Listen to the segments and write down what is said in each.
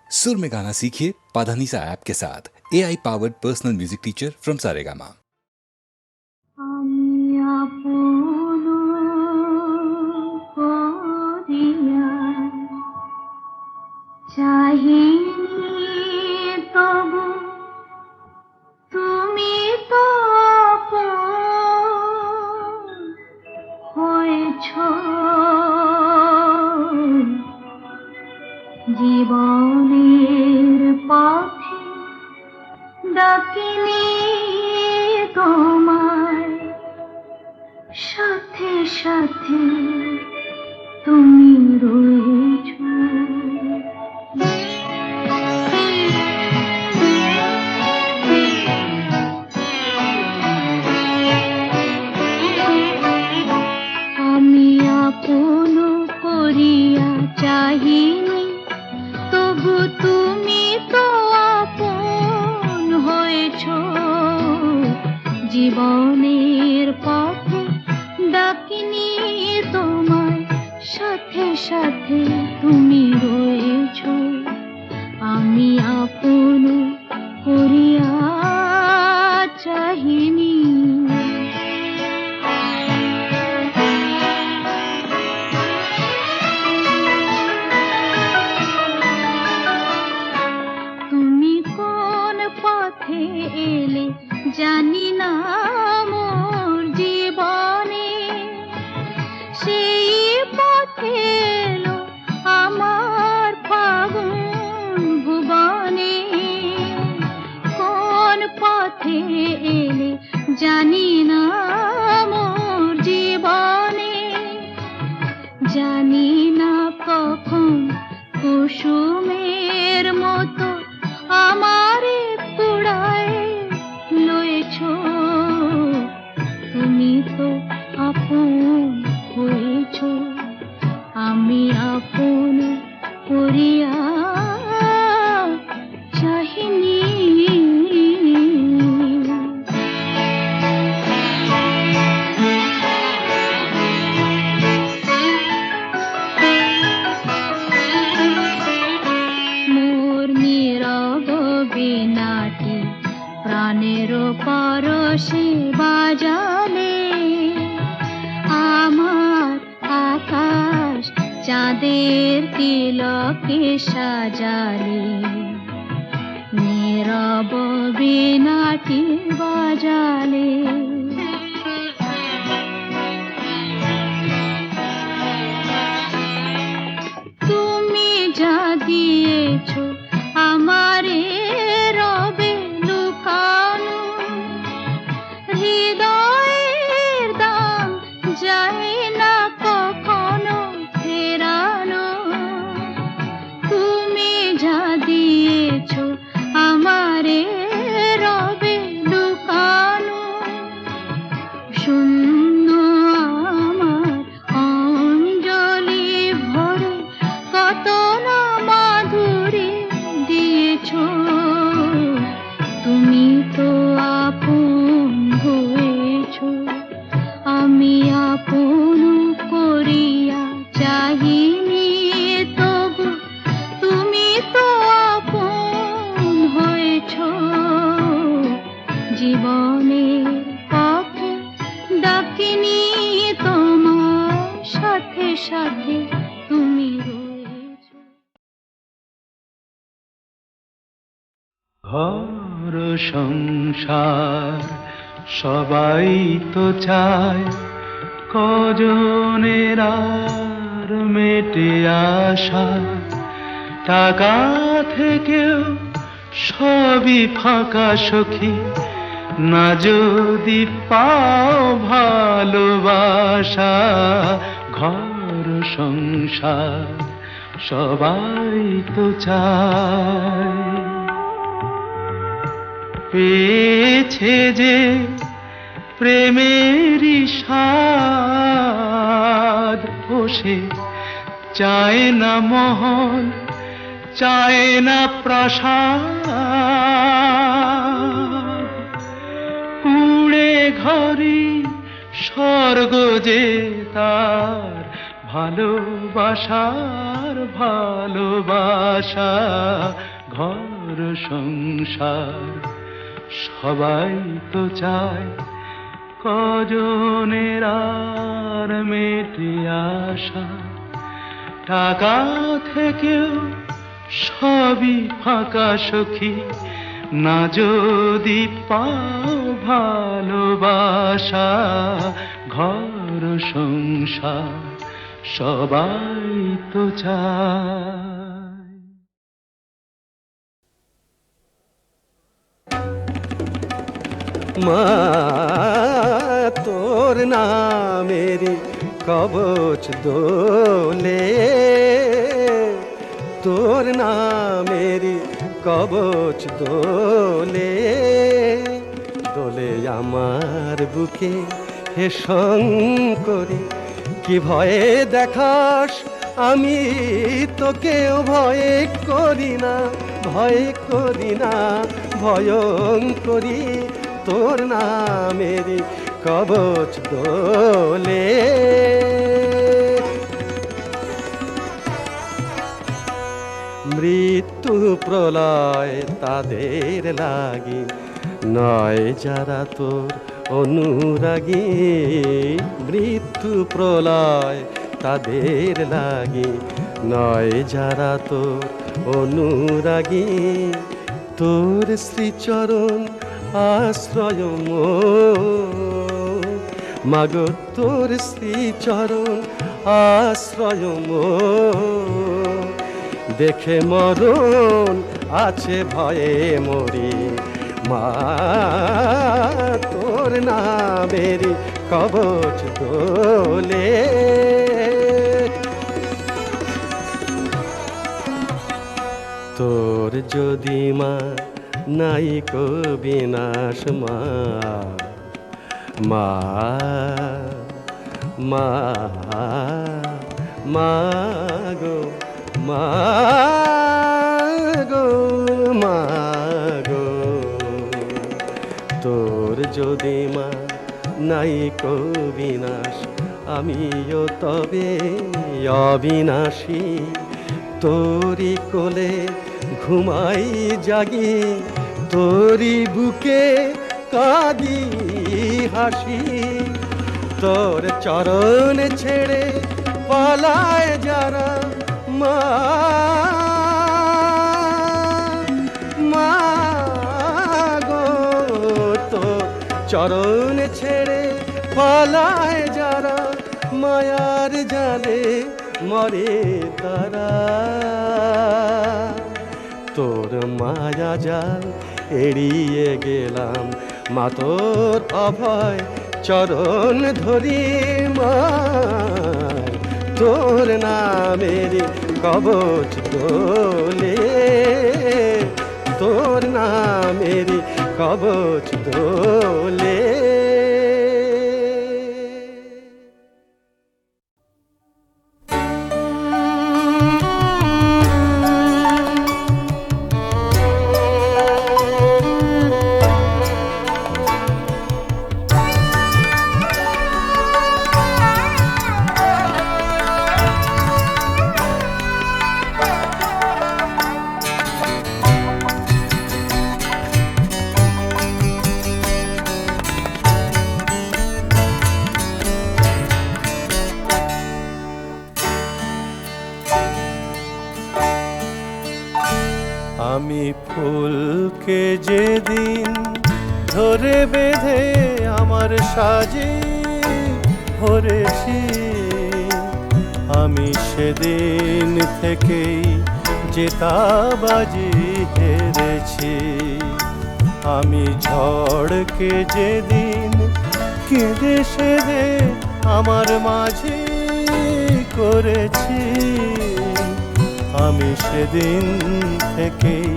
सुर में गाना सीखिए पाधानीसा ऐप के साथ। AI powered personal music teacher from Saregama. জীবনের পথে ডাকিনি তোমায়, সাথে সাথে তুমি রয়েছো। আমি আপন করিয়া চাহিনি, তবু তুমি তো আপন হয়েছো। জীবনের পথে ডাকিনি তোমায়, সাথে সাথে তুমি রয়েছো। আমি আপন করিয়া চাহিনি। এলে জানি না মোর জীবনে, সেই পথে এলো আমার ফাগুন ভুবনে। কোন পথে এলে জানি না মোর জীবনে, জানি না কখন কুসুমের মতো আমারে পুড়ায় লয়েছো। তুমি তো আপন হয়েছো। আমি আপন করিয়া চাহিনি। বীণাটি প্রাণের পরশে বাজালে, আমার আকাশ চাঁদের তিলকে সাজালে। নীরব বীণাটি বাজালে, তুমি যা দিয়েছো আমারে রবে লুকানো। হৃদয়ের দাম যায় না কখনো ফেরানো। তুমি যা দিয়েছো আমারে রবে লুকানো। শূন্য আমার অঞ্জলি ভরে কত না মাধুরী দিয়েছো। তুমি তো আপন হয়েছো। আমি আপন করিয়া চাহিনি, তবু তুমি তো আপন হয়েছো। জীবনের পথে ডাকিনি তোমার, সাথে সাথে তুমি রয়েছো। ঘর সংসার সবাই তো চায়, কজনের আর মেটে আশা। টাকা থেকেও সবই ফাঁকা সখী, না যদি পাও ভালোবাসা। ঘর সংসার সবাই তো চায়। পেয়েছে যে প্রেমেরই স্বাদ, বসে চায় না মহল, চায় না প্রাসাদ। কুড়ে ঘরে স্বর্গ যে তার ভালোবাসার ভালোবাসা, ঘর সংসার সবাই তো চায়, কজনের আর মেটে আশা। টাকা থেকেও সবই ফাঁকা সখী, না যদি পাও ভালোবাসা, ঘর সংসার সবাই তো চায়। মা তোর নামেরি কবচ দোলে, তোর নামেরি কবচ দোলে, দোলে আমার বুকে হে শঙ্করী। কি ভয়ে দেখাস আমি তোকেও ভয়ে করি না, ভয় করি না, ভয়ঙ্করী তোর নামেরি কবচ দোলে। মৃত্যু প্রলয় তাদের লাগি নয় যারা তোর অনুরাগী, মৃত্যু প্রলয় তাদের লাগি নয় যারা তোর অনুরাগী। তোর শ্রীচরণ আশ্রয় মাগো, তোর শ্রীচরণ আশ্রয় দেখে মরণ আছে ভয়ে মরি। মা তোর নামেরি কবচ দোলে। তোর যদি মা নাই বিনাশ, মা মা মা মা গো মা গো মা গো, তোর যদি মা নাই বিনাশ, আমিও তবে অবিনাশী। তোরি কোলে ঘুমাই জাগি, তোরি বুকে কাঁদি হাসি। তোর চরণ ছেড়ে পালায় যারা, মা মা গো, তোর চরণ ছেড়ে পালায় যারা, মায়ার জালে মরে তারা। তোর মায়া জাল এড়িয়ে গেলাম, মা তোর অভয় চরণ ধরি। মা তোর নামেরি কবচ দোলে, তোর নামেরি কবচ দোলে। আমি ফুলকে যেদিন ধরে বেঁধে আমার সাজে ভরেছি, আমি সেদিন থেকেই জেতাবাজি হেরেছি। আমি ঝড়কে যেদিন কেঁদে সেদে আমার মাঝে করেছি, আমি সেদিন থেকেই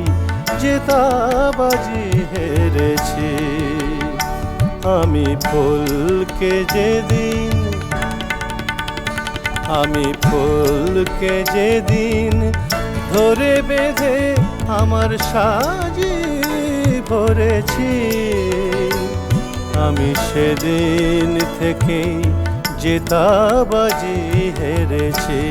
জেতাবাজি হেরেছি। আমি ফুলকে যেদিন, আমি ফুলকে যেদিন ধরে বেঁধে আমার সাজি ভরেছি, আমি সেদিন থেকেই জেতাবাজি হেরেছি।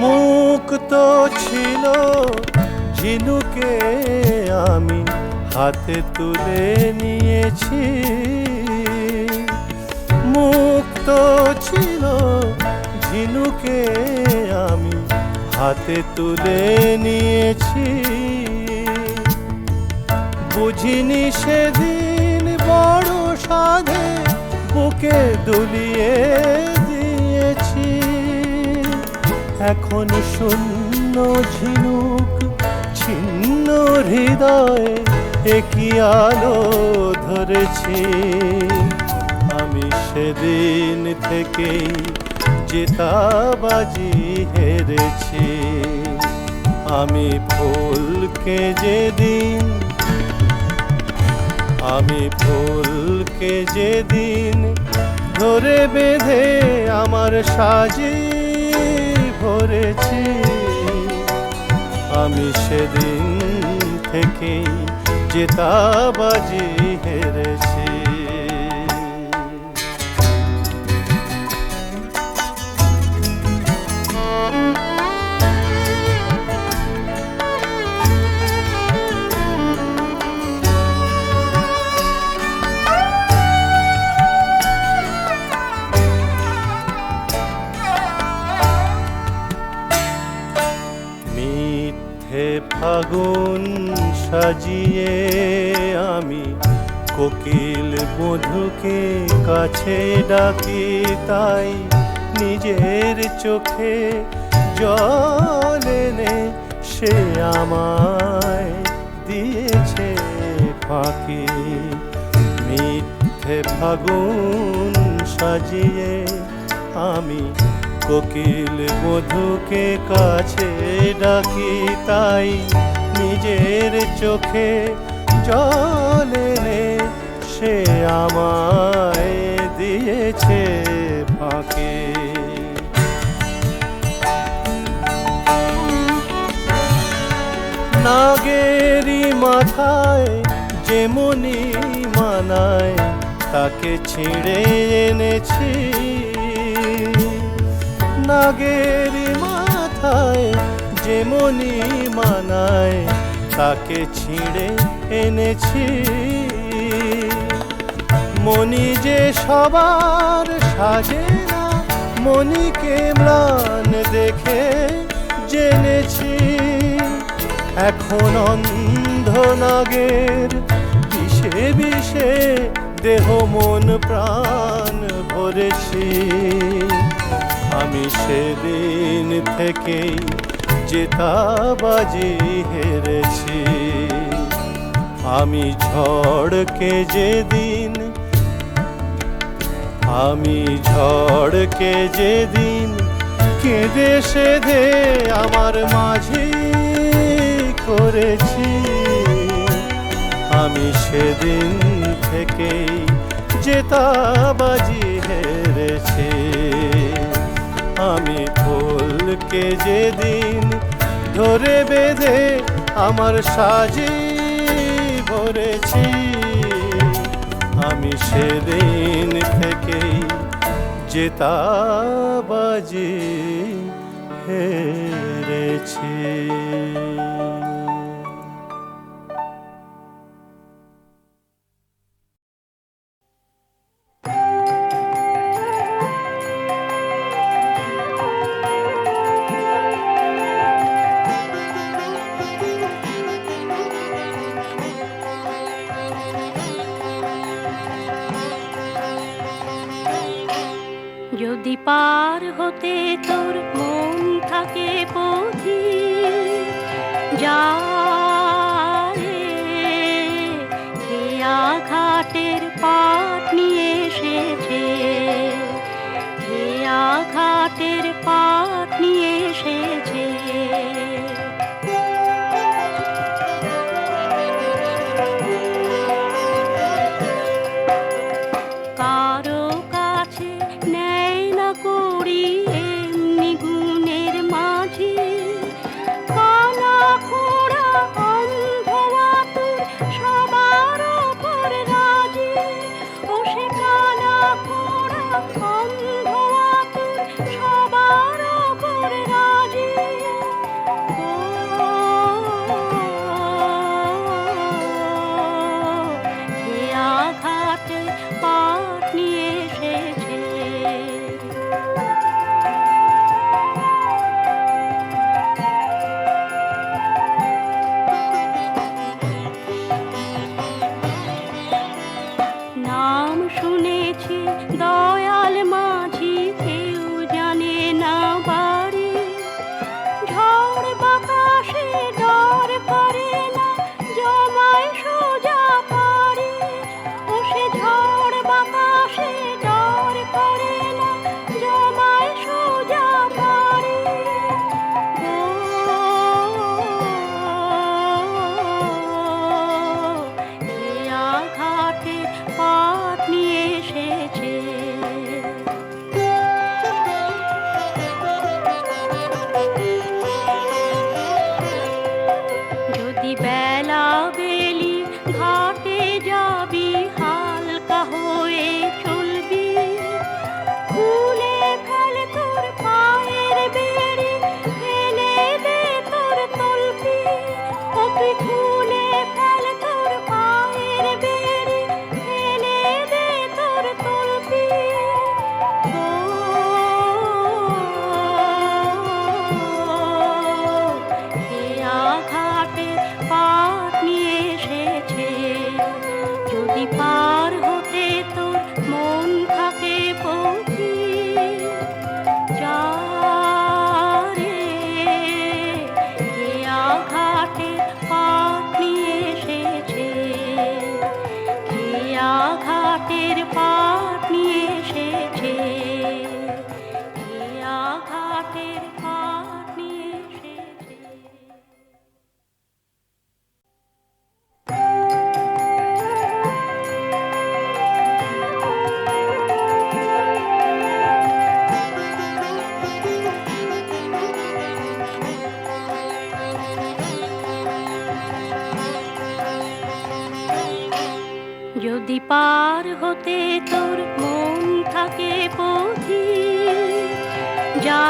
মুক্ত ছিল ঝিনুকে আমি হাতে তুলে নিয়েছি, মুক্ত ছিল ঝিনুকে আমি হাতে তুলে নিয়েছি। বুঝিনি সেদিন বড় সাধে বুকে দুলিয়ে দিয়েছি। এখন শূন্য ঝিনুক ছিন্ন হৃদয়ে একই আলো ধরেছি। আমি সেদিন থেকেই জেতাবাজি হেরেছি। আমি ফুলকে যেদিন ধরে বেঁধে আমার সাজি ভরেছি, আমি সেদিন থেকেই জেতাবাজি হেরেছি। ফাগুন সাজিয়ে আমি কোকিল বধূকে কাছে ডাকি, তাই নিজের চোখে জল এনে সে আমায় দিয়েছে ফাঁকি। মিথ্যে ফাগুন সাজিয়ে আমি কোকিল বধূকে কাছে ডাকি, তাই নিজের চোখে জল এনে সে আমায় দিয়েছে ফাঁকি। নাগেরি মাথায় যেমনি মানায় তাকে ছিঁড়ে এনেছি, নাগেরি মাথায় যেমনি মানায় তাকে ছিঁড়ে এনেছি। মনি যে সবার সাজে না, মনিকে ম্লান দেখে জেনেছি। এখন অন্ধ নাগের বিষে বিষে দেহ মন প্রাণ ভরেছি। আমি সেদিন থেকেই জেতাবাজি হেরেছি। আমি ঝড়কে যেদিন কেঁদে সেধে আমার মাঝি করেছি, আমি সেদিন থেকেই জেতাবাজি হেরেছি। আমি ফুলকে যেদিন ধরে বেঁধে আমার সাজি ভরেছি, আমি সেদিন থেকেই জেতাবাজি হেরেছি। যদি পার হতে তোর মন থাকে পথিক, যা রে, এ আঘাতের পাট নিয়ে এসেছে, এ আঘাতের পাট নিয়ে এসেছে। হতে তোর মন থাকে পথি যা